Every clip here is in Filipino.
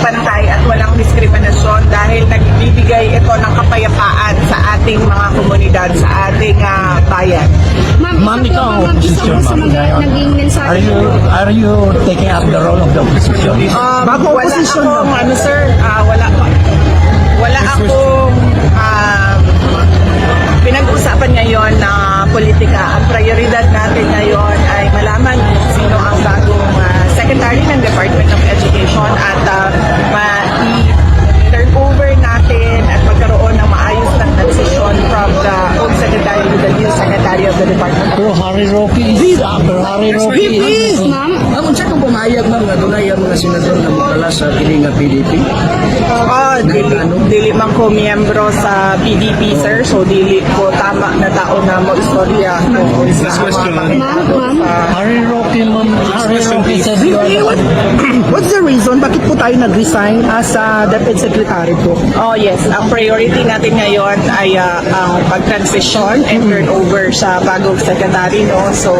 pantay at walang diskriminasyon dahil nagbibigay ito ng kapayapaan sa ating mga komunidad, sa ating bayan. Ma'am, ikaw, opposition, ma'am. Naging mensahe Are you taking up the role of the opposition? Bago opposition akong, sir, wala akong pinag-usapan ngayon na politika. Ang prioridad natin ngayon ay malaman sino ang bagong Secretary ng Department of Education at ma-turn over natin at magkaroon ng maayos ng transition from the old Secretary to the new Secretary of the Department. Pero Harry Roque is ma'am. Ang unsa kung pumayag ma'am nga dunay ang mga senador na mukala sa kini nga PDP? Dili man ko miyembro sa PDP, sir. So, dili ko tama na tao na mo istorya. Last question. Harry Roque, ma'am. Harry Roque said you are What's the reason? Bakit po tayo nag-resign as Deputy Secretary po? Oh yes, ang priority natin ngayon ay ang pag-transition and turnover sa bagong secretary, no? So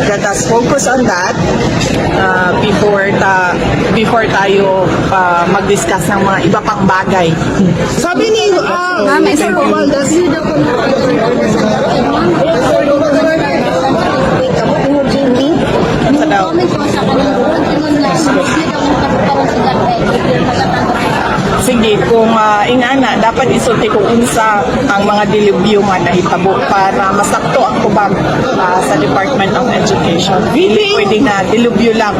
let us focus on that before tayo mag-discuss ng mga iba pang bagay. Sabi ni Ma'am, Mr. Romualdez, Sa daw. Sige, kung ingana, dapat isulti kung unsa ang mga dilibyuman na hitabo para masakto ang kubag sa Department of Education. Hindi pwedeng na dilubyo lang.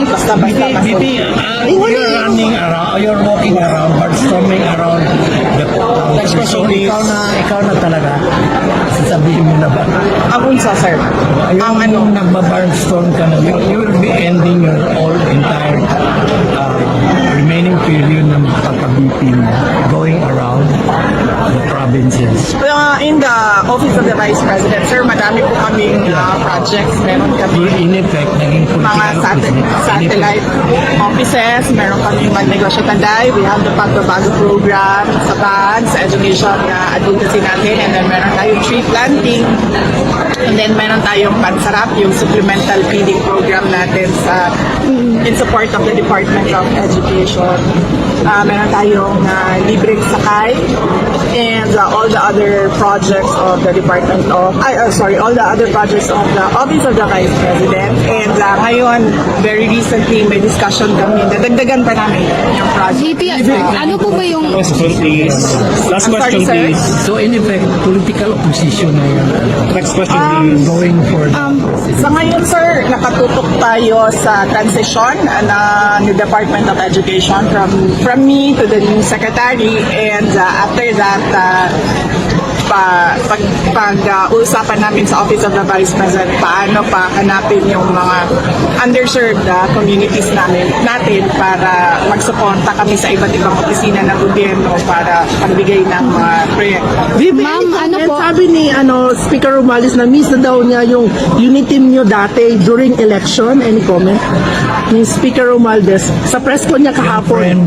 Basta-basta Bibi, you're running around, you're walking around, barnstorming around the Next question, please. ikaw na talaga. Sasabihin mo na ba? Ang unsa, sir? Ang ano? Nagba-barnstorm ka na, you will be ending your all entire remaining period ng pagka-BP mo, going around the provinces. In the Office of the Vice President, sir, madami po kaming projects. Meron kami In effect, naging mga political satellite offices, meron kami Magnegosyo Tanday, we have the Pagbabago program sa BAD, sa education na advocacy natin, and then meron tayong tree planting, and then meron tayong Pansarap, yung supplemental feeding program natin in support of the Department of Education. Meron tayong libreng sakay, and all the other projects of the Department of, all the other projects of the Office of the Vice President. And ngayon, very recently, may discussion kami, nadagdagan pa namin yung project. VP, ano po ba yung Question, please. Last question, Sorry, sir. please. So in effect, political opposition na yun. Next question, please. Going for Sa ngayon, sir, nakatutok tayo sa transition ng Department of Education from me to the new secretary, and after that, pag-uusapan namin sa Office of the Vice President, paano pa hanapin yung mga underserved communities natin para magsuporta kami sa iba't ibang opisina ng gobyerno para pagbigay ng mga proyekto. Ma'am, ano po? Sabi ni Speaker Romualdez na miss na daw niya yung unity niyo dati during election. Any comment? Ni Speaker Romualdez sa press ko niya kahapon.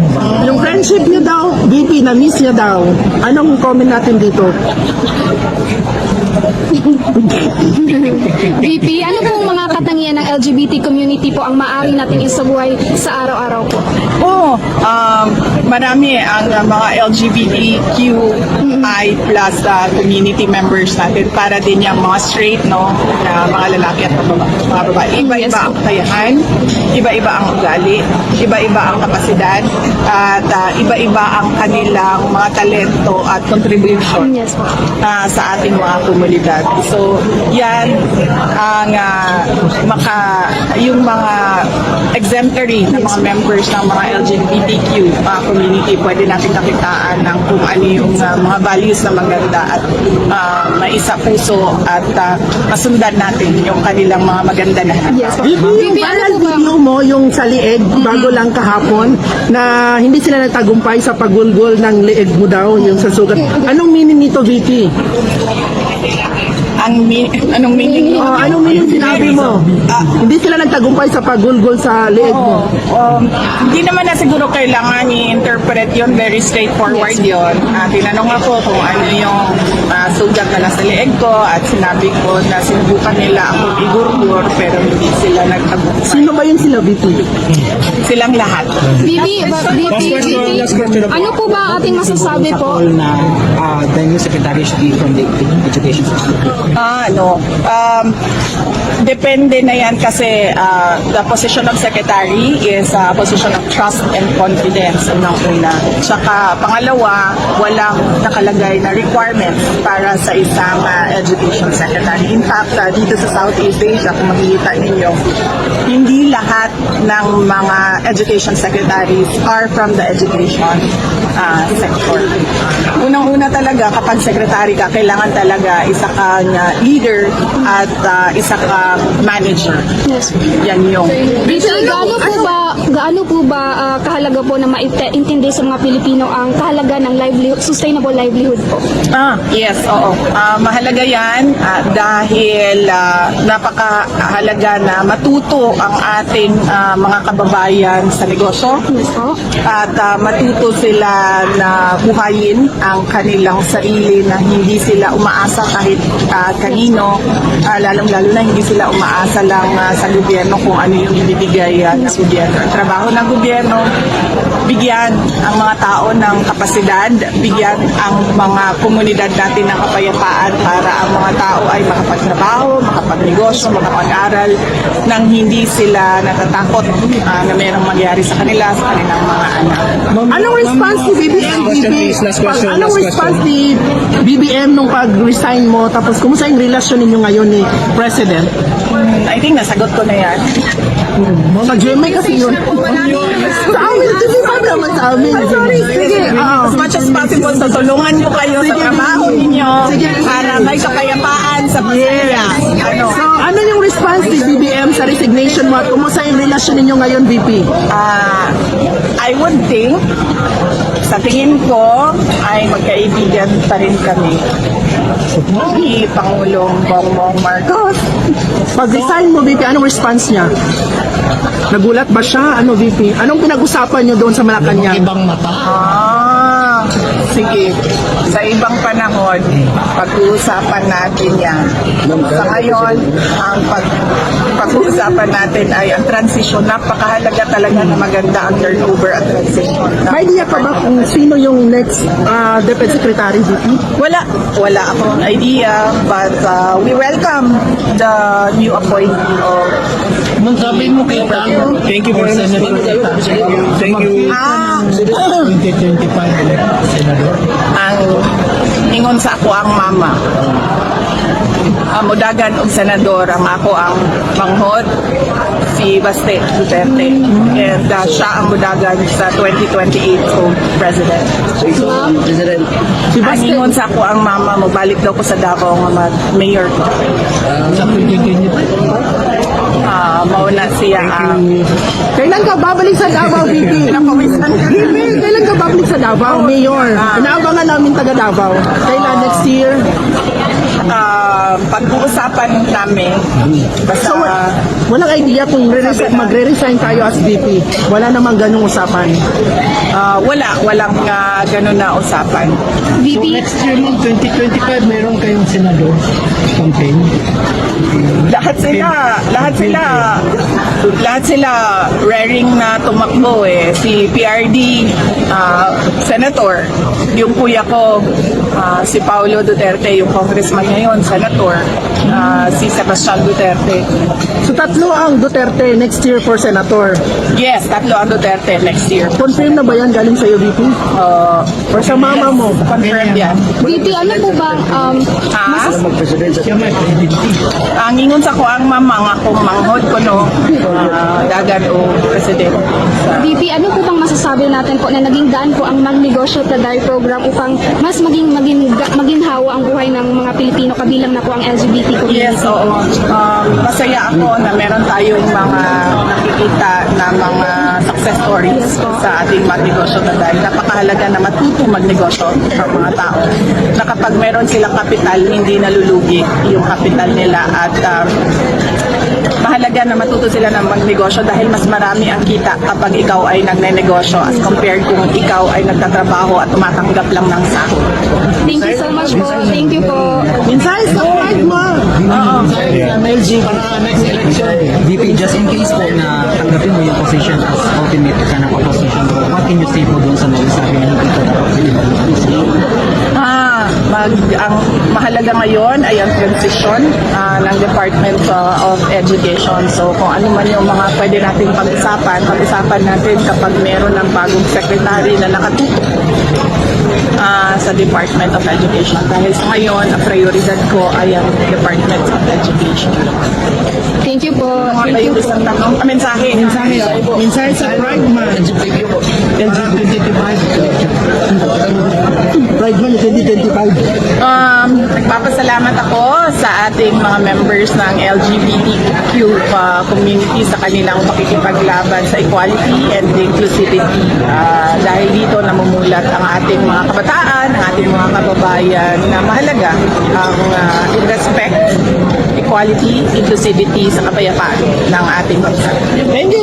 Yung friendship niyo daw, VP, na miss niya daw. Anong comment natin dito? VP, ano pong mga katangian ng LGBT community po ang maaari nating isabuhay sa araw-araw po? Marami ang mga LGBTQI plus community members natin, para din yung mga straight, no, na mga lalaki at mga babae. Iba-iba ang kakayahan, iba-iba ang ugali, iba-iba ang kapasidad, at iba-iba ang kanilang mga talento at contribution Yes po. sa ating mga komunidad. So, yan ang yung mga exemplary na mga members ng mga LGBTQ community, pwede natin nakitaan ng kung ano yung mga values na maganda at maisa puso at masundan natin yung kanilang mga maganda na. Yes po. Yung VP, ano viral po ba? video mo, yung sa lieg, bago lang kahapon, na hindi sila nagtagumpay sa pagulgol ng lieg mo daw, yung sa sugat. Anong meaning nito, VP? Anong meaning? Anong meaning sinabi mo? Hindi sila nagtagumpay sa pagulgol sa lieg mo. Hindi naman na siguro kailangan i-interpret yon, very straightforward yon. Tinanong ako kung ano yung sugat na nasa leeg ko at sinabi ko na sinubukan nila akong igurgur pero hindi sila nagtagumpay. Sino ba yun sila, VP? Silang lahat. Last question. Ano po ba ating masasabi po? na the new secretary should be from the education system? Depende na yan kasi the position of secretary is a position of trust and confidence unang-una. Tsaka pangalawa, walang nakalagay na requirements para sa isang education secretary. In fact, dito sa Southeast Asia, kung makikita ninyo, hindi lahat ng mga education secretaries are from the education sector. Unang-una talaga, kapag secretary ka, kailangan talaga isa kang leader at isa kang manager. Yes. Yan yung VP, gaano po ba kahalaga po na maintindi sa mga Pilipino ang kahalaga ng sustainable livelihood po? Yes, oo. Mahalaga yan dahil napakahalaga na matuto ang ating mga kababayan sa negosyo Yes po. at matuto sila na buhayin ang kanilang sarili na hindi sila umaasa kahit kanino, lalong-lalo na hindi sila umaasa lang sa gobyerno kung ano yung ibibigay ng gobyerno. Ang trabaho ng gobyerno, bigyan ang mga tao ng kapasidad, bigyan ang mga komunidad natin ng kapayapaan para ang mga tao ay makapagtrabaho, makapagnegosyo, makapag-aral nang hindi sila natatakot na mayroong mangyari sa kanila, sa kanilang mga anak. Anong response ni BBM? question, please. Last question, Anong last response question. ni BBM nung pag-resign mo? Tapos, kumusta yung relasyon ninyo ngayon ni President? I think nasagot ko na yan. Sa GMA kasi yun. Sa amin, hindi pa naman sa amin. Sige. As much as possible, tutulungan ko kayo sa trabaho ninyo para may kapayapaan sa Pilipinas. So, ano yung response ni BBM sa resignation mo at kumusta yung relasyon ninyo ngayon, VP? I would think, sa tingin ko, ay magkaibigan pa rin kami. Ni Pangulong Bongbong Marcos. Pag-resign mo, VP, anong response niya? Nagulat ba siya? Ano, VP? Anong pinag-usapan niyo doon sa Malacanang? Ibang mata. Sige. Sa ibang panahon, pag-uusapan natin yan. Sa ngayon, ang pag-uusapan natin ay ang transition. Napakahalaga talaga na maganda ang turnover at transition. May idea ka ba kung sino yung next Deputy Secretary, VP? Wala akong idea, but we welcome the new appointee of Nung sabi mo kay Tano, Thank you very much. Thank you. 2025 elected senador. ang ingon sa ako ang mama. Mudagan og senador ang ako ang manghod si Baste Duterte and siya ang mudagan sa 2028 kong president. President, Ang ingon sa ako ang mama mo balik daw ko sa Davao nga mag-mayor ko. Sa 2025. Mauna siya ang Kailan ka babalik sa Davao, VP? VP, kailan ka babalik sa Davao, Mayor? Inaabangan namin taga Davao. Kailan next year? pag-uusapan namin. Basta, So, walang idea kung magre-resign tayo as VP. Wala namang ganung usapan. walang ganun na usapan. So next year mo, 2025, meron kayong senador campaign. Lahat sila raring na tumakbo eh. Si PRD, senator. Yung kuya ko, si Paulo Duterte, yung congressman ngayon, senator. Si Sebastian Duterte. So tatlo ang Duterte next year for senator. Yes, tatlo ang Duterte next year. Confirm na ba yan galing sa'yo, VP? Or sa mama mo? Confirmed yan. VP, ano po ba Siya may presidency. Ang ingon sa ko ang mamang akong manghod ko no, dagan o president. VP, ano po bang masasabi natin po na naging daan po ang Magnegosyo Taday program upang mas maginhawa ang buhay ng mga Pilipino kabilang na po ang LGBT community? Yes, oo. Masaya ako na meron tayong mga nakikita na mga success stories sa ating magnegosyo na dahil napakahalaga na matuto magnegosyo ang mga tao. Na kapag meron silang kapital, hindi nalulugi yung kapital nila at mahalaga na matuto sila ng magnegosyo dahil mas marami ang kita kapag ikaw ay nagnenegosyo as compared kung ikaw ay nagtatrabaho at tumatanggap lang ng sahod. Thank you so much po. Thank you po. Minsan, sa pride mo. MLG para next election. VP, just in case po na tanggapin mo yung position as ultimate ka ng opposition, what can you say po doon sa nagsasabi na hindi ka dapat pwede mag-opposition? Ang mahalaga ngayon ay ang transition ng Department of Education. So kung ano man yung mga pwede nating pag-usapan natin kapag meron ng bagong secretary na nakatutok sa Department of Education. Dahil sa ngayon, ang prioridad ko ay ang Department of Education. Thank you po. Mga Thank kayo you po. isang tanong? Mensahe. Minsan sa Pride Month. Pride Month 2025. Nagpapasalamat ako sa ating mga members ng LGBTQ community sa kanilang pakikipaglaban sa equality and inclusivity. Dahil dito namumulat ang ating mga kabataan, ang ating mga kababayan na mahalaga ang respect, equality, inclusivity sa kapayapaan ng ating bansa. Thank you.